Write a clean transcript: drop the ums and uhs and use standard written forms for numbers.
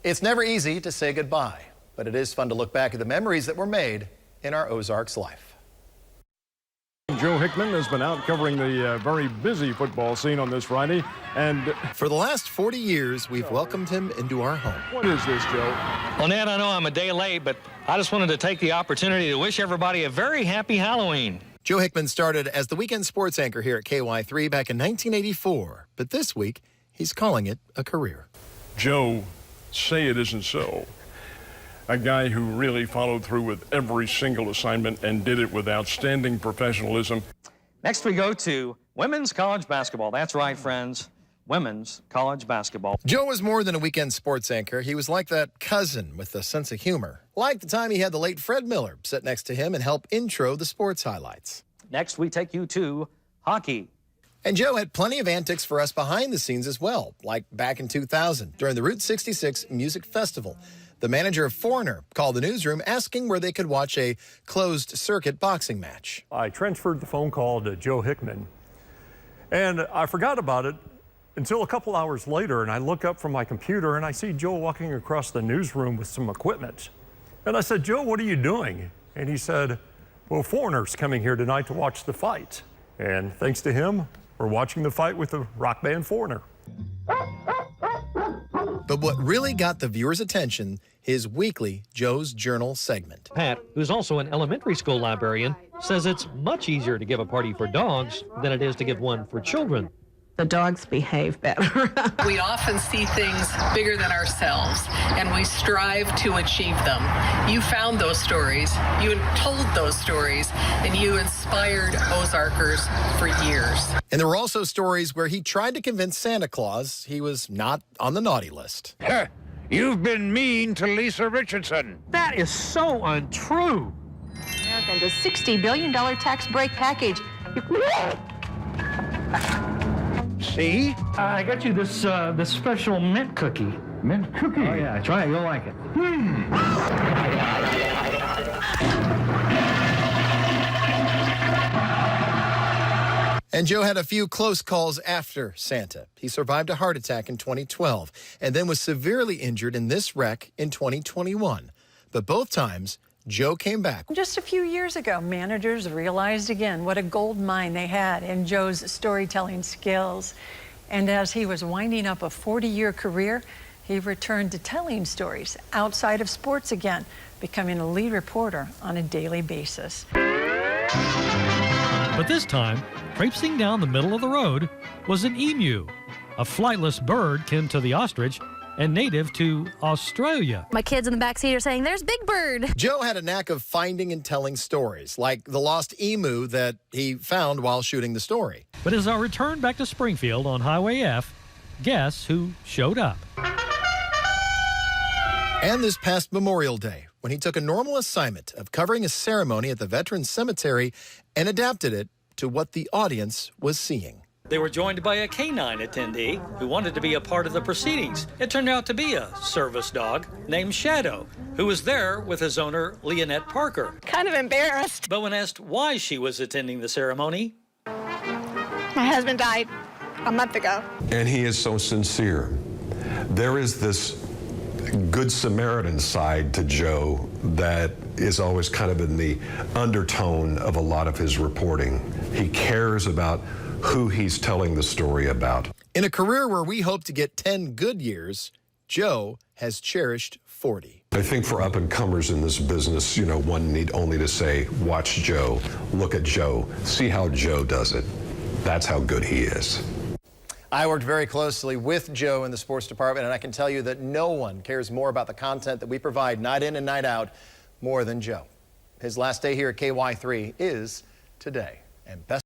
It's never easy to say goodbye, but it is fun to look back at the memories that were made in our Ozarks life. Joe Hickman has been out covering the very busy football scene on this Friday, and for the last 40 years, we've welcomed him into our home. What is this, Joe? Well, Ned, I know I'm a day late, but I just wanted to take the opportunity to wish everybody a very happy Halloween. Joe Hickman started as the weekend sports anchor here at KY3 back in 1984, but this week, he's calling it a career. Joe, say it isn't so. A guy who really followed through with every single assignment and did it with outstanding professionalism. Next we go to women's college basketball. That's right, friends. Women's college basketball. Joe was more than a weekend sports anchor. He was like that cousin with a sense of humor. Like the time he had the late Fred Miller sit next to him and help intro the sports highlights. Next we take you to hockey. And Joe had plenty of antics for us behind the scenes as well, like back in 2000 during the Route 66 Music Festival. The manager of Foreigner called the newsroom asking where they could watch a closed-circuit boxing match. I transferred the phone call to Joe Hickman, and I forgot about it until a couple hours later, and I look up from my computer, and I see Joe walking across the newsroom with some equipment. And I said, "Joe, what are you doing?" And he said, "Well, Foreigner's coming here tonight to watch the fight." And thanks to him, we're watching the fight with the rock band Foreigner. But what really got the viewers' attention, his weekly Joe's Journal segment. Pat, who's also an elementary school librarian, says it's much easier to give a party for dogs than it is to give one for children. The dogs behave better. We often see things bigger than ourselves, and we strive to achieve them. You found those stories, you told those stories, and you inspired Ozarkers for years. And there were also stories where he tried to convince Santa Claus he was not on the naughty list. You've been mean to Lisa Richardson. That is so untrue. Americans, a $60 billion tax break package. See? I got you this special mint cookie. Mint cookie. Oh, yeah, try it. You'll like it. And Joe had a few close calls after Santa. He survived a heart attack in 2012 and then was severely injured in this wreck in 2021. But both times, Joe came back. Just a few years ago, managers realized again what a gold mine they had in Joe's storytelling skills. And as he was winding up a 40-year career, he returned to telling stories outside of sports again, becoming a lead reporter on a daily basis. But this time, traipsing down the middle of the road was an emu, a flightless bird kin to the ostrich and native to Australia. My kids in the backseat are saying, "There's Big Bird." Joe had a knack of finding and telling stories, like the lost emu that he found while shooting the story. But as I returned back to Springfield on Highway F, guess who showed up? And this past Memorial Day, when he took a normal assignment of covering a ceremony at the Veterans Cemetery and adapted it to what the audience was seeing. They were joined by a canine attendee who wanted to be a part of the proceedings. It turned out to be a service dog named Shadow, who was there with his owner, Leonette Parker. Kind of embarrassed. But when asked why she was attending the ceremony, My husband died a month ago. And he is so sincere. There is this Good Samaritan side to Joe that is always kind of in the undertone of a lot of his reporting. He cares about who he's telling the story about. In a career where we hope to get 10 good years, Joe has cherished 40. I think for up-and-comers in this business, one need only to say, watch Joe, look at Joe, see how Joe does it. That's how good he is. I worked very closely with Joe in the sports department, and I can tell you that no one cares more about the content that we provide night in and night out more than Joe. His last day here at KY3 is today. And best